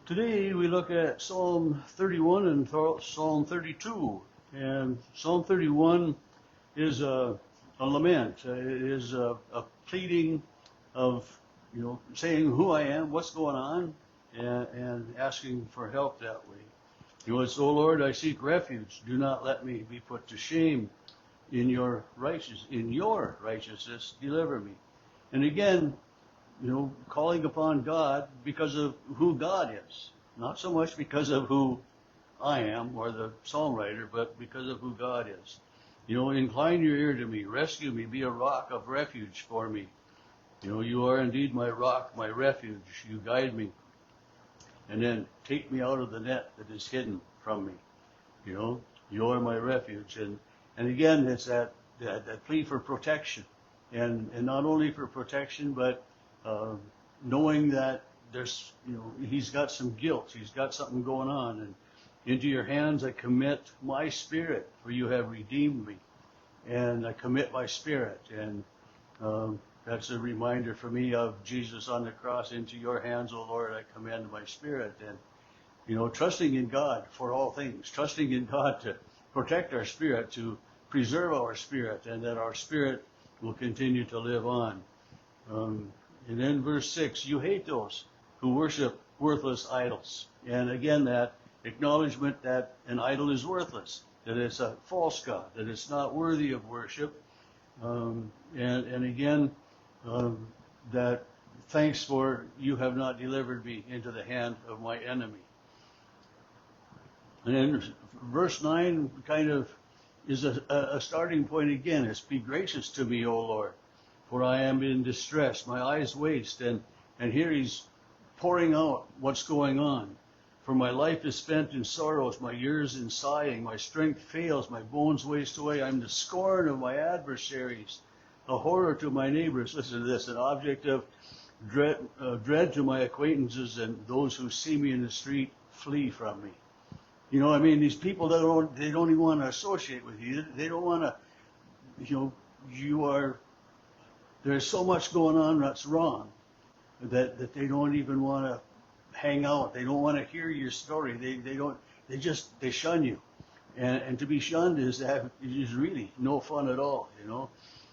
Today we look at Psalm 31 and Psalm 32. And Psalm 31 is a lament. It is a pleading of, saying who I am, what's going on, and asking for help that way. It's, "O Lord, I seek refuge. Do not let me be put to shame. In your righteousness, deliver me." And again, calling upon God because of who God is. Not so much because of who I am or the psalm writer, but because of who God is. Incline your ear to me, rescue me, be a rock of refuge for me. You are indeed my rock, my refuge. You guide me. And then take me out of the net that is hidden from me. You are my refuge. And again, it's that plea for protection. And not only for protection, but knowing that there's, he's got some guilt, he's got something going on, and into your hands I commit my spirit, for you have redeemed me, and I commit my spirit, and that's a reminder for me of Jesus on the cross. Into your hands, O Lord, I commend my spirit, and trusting in God for all things, trusting in God to protect our spirit, to preserve our spirit, and that our spirit will continue to live on. And then verse 6, you hate those who worship worthless idols. And again, that acknowledgement that an idol is worthless, that it's a false god, that it's not worthy of worship. And again, that thanks for you have not delivered me into the hand of my enemy. And then verse 9 kind of is a starting point again. It's, be gracious to me, O Lord, for I am in distress. My eyes waste. And here he's pouring out what's going on. For my life is spent in sorrows, my years in sighing. My strength fails, my bones waste away. I'm the scorn of my adversaries, a horror to my neighbors. Listen to this, an object of dread to my acquaintances, and those who see me in the street flee from me. These people they don't even want to associate with you. They don't want to, there's so much going on that's wrong that they don't even want to hang out. They don't want to hear your story. They shun you. And to be shunned is really no fun at all,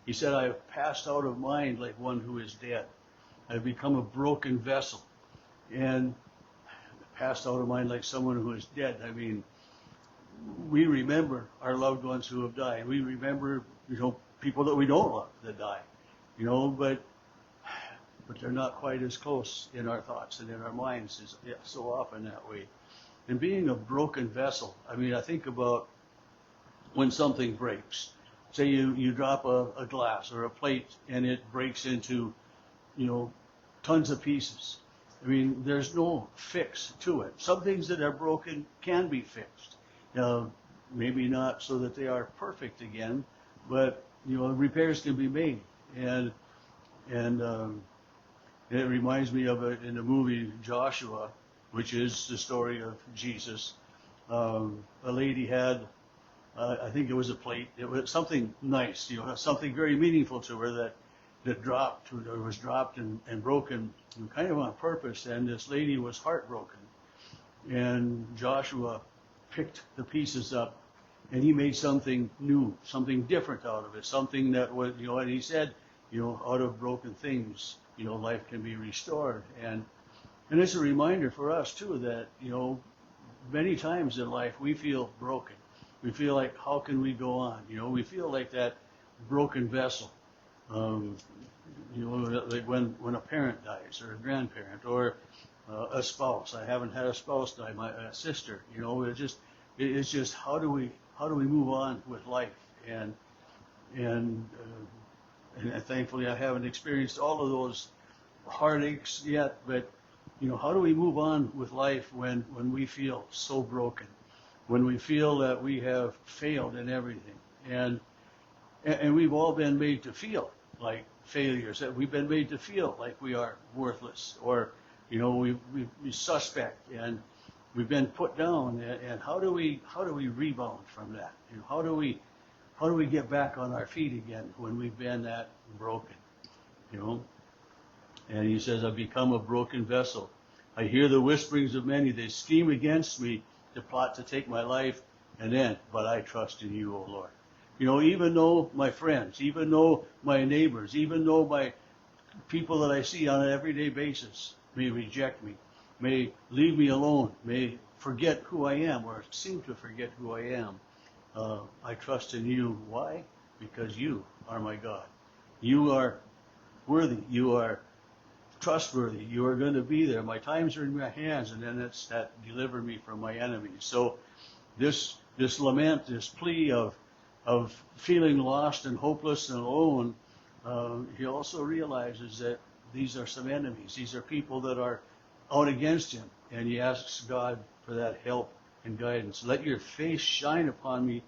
He said, I have passed out of mind like one who is dead. I've become a broken vessel. And passed out of mind like someone who is dead. We remember our loved ones who have died. We remember, people that we don't love that die. But they're not quite as close in our thoughts and in our minds as so often that way. And being a broken vessel, I think about when something breaks. Say you drop a glass or a plate and it breaks into, tons of pieces. There's no fix to it. Some things that are broken can be fixed. Maybe not so that they are perfect again, but repairs can be made. And it reminds me of it in the movie Joshua, which is the story of Jesus. A lady had, I think it was a plate. It was something nice, something very meaningful to her that was dropped and broken kind of on purpose, and this lady was heartbroken. And Joshua picked the pieces up, and he made something new, something different out of it, something that was, and he said, out of broken things, life can be restored. And it's a reminder for us too that, many times in life we feel broken. We feel like, how can we go on? We feel like that broken vessel. Like when a parent dies, or a grandparent, or a spouse. I haven't had a spouse die, my sister. It's just how do we move on with life? And thankfully I haven't experienced all of those heartaches yet. But how do we move on with life when we feel so broken, when we feel that we have failed in everything? And we've all been made to feel like failures, that we've been made to feel like we are worthless, or we suspect, and we've been put down. And how do we rebound from that? How do we get back on our feet again when we've been that broken? And he says, I've become a broken vessel. I hear the whisperings of many. They scheme against me to plot to take my life. And then, but I trust in you, O Lord. You know, even though my friends, even though my neighbors, even though my people that I see on an everyday basis may reject me, may leave me alone, may forget who I am or seem to forget who I am, I trust in you. Why? Because you are my God. You are worthy. You are trustworthy. You are going to be there. My times are in my hands, and then that delivered me from my enemies. So this lament, this plea of feeling lost and hopeless and alone, he also realizes that these are some enemies. These are people that are out against him, and he asks God for that help and guidance. Let your face shine upon me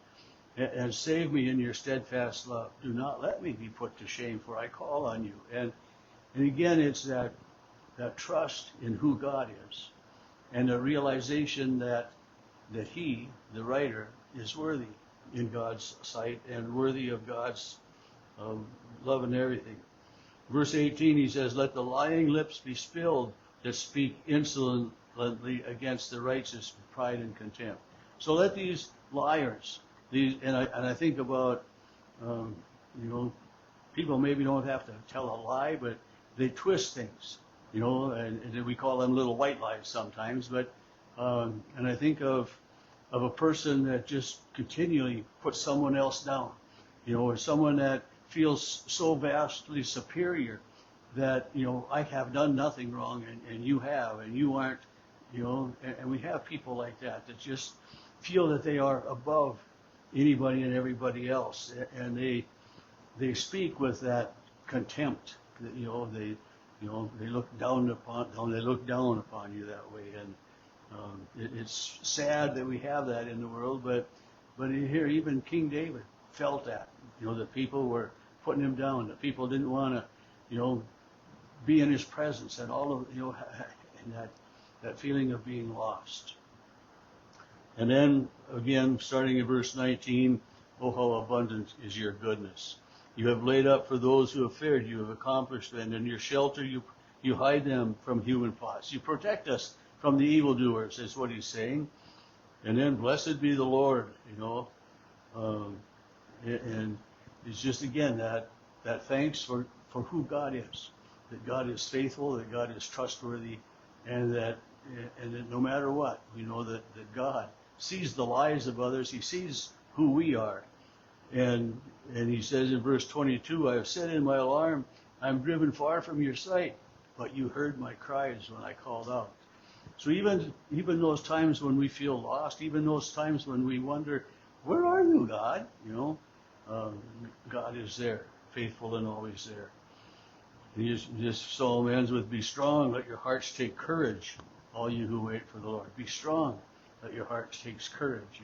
and save me in your steadfast love. Do not let me be put to shame, for I call on you. And again, it's that trust in who God is, and the realization that he, the writer, is worthy in God's sight and worthy of God's love and everything. Verse 18, he says, let the lying lips be spilled that speak insolently against the righteous with pride and contempt. So let these liars, and I think about, people maybe don't have to tell a lie, but they twist things, and we call them little white lies sometimes. But and I think of a person that just continually puts someone else down, or someone that feels so vastly superior that, I have done nothing wrong and you have, and you aren't, and we have people like that just feel that they are above anybody and everybody else, and they speak with that contempt that, they look down upon you that way. And it's sad that we have that in the world, but here even King David felt that, the people were putting him down, the people didn't want to, be in his presence, and all of, and that feeling of being lost. And then again, starting in verse 19, oh, how abundant is your goodness. You have laid up for those who have feared you, have accomplished them. In your shelter you hide them from human plots. You protect us from the evildoers, is what he's saying. And then blessed be the Lord, and it's just again that thanks for who God is, that God is faithful, that God is trustworthy, and that no matter what, we know that God sees the lives of others. He sees who we are. And he says in verse 22, I have said in my alarm, I'm driven far from your sight, but you heard my cries when I called out. So even those times when we feel lost, even those times when we wonder, where are you, God? God is there, faithful and always there. This psalm ends with, be strong, let your hearts take courage, all you who wait for the Lord. Be strong, let your hearts take courage,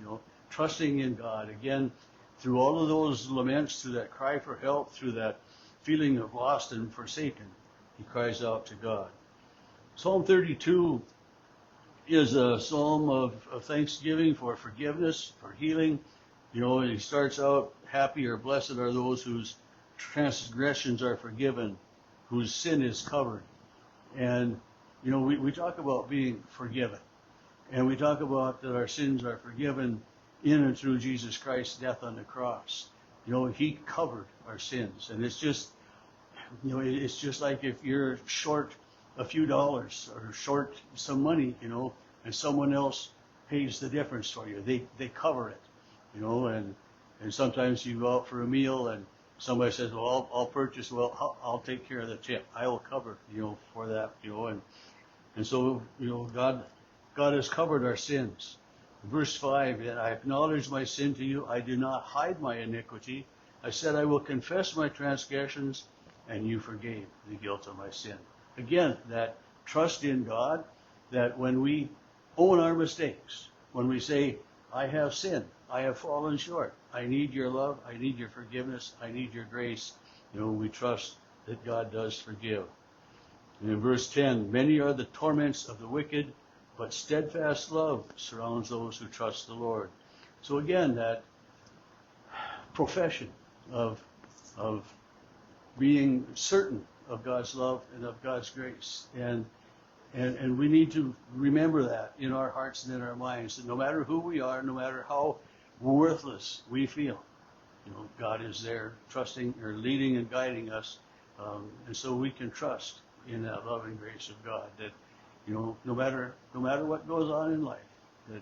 trusting in God. Again, through all of those laments, through that cry for help, through that feeling of lost and forsaken, he cries out to God. Psalm 32 is a psalm of thanksgiving for forgiveness, for healing. He starts out, happy or blessed are those whose transgressions are forgiven, whose sin is covered. And, we talk about being forgiven. And we talk about that our sins are forgiven in and through Jesus Christ's death on the cross. He covered our sins. And it's just, it's just like if you're short a few dollars or short some money, and someone else pays the difference for you. They cover it, and sometimes you go out for a meal and somebody says, well, I'll purchase, well, I'll take care of the tip. I will cover, for that, and so, God has covered our sins. Verse 5, yet I acknowledge my sin to you. I do not hide my iniquity. I said I will confess my transgressions, and you forgave the guilt of my sin. Again, that trust in God, that when we own our mistakes, when we say, I have sinned, I have fallen short, I need your love, I need your forgiveness, I need your grace, we trust that God does forgive. And in verse 10, many are the torments of the wicked, but steadfast love surrounds those who trust the Lord. So again, that profession of being certain of God's love and of God's grace. And And we need to remember that in our hearts and in our minds, that no matter who we are, no matter how worthless we feel, God is there trusting or leading and guiding us. And so we can trust in that love and grace of God, that, no matter what goes on in life, that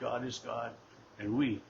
God is God and we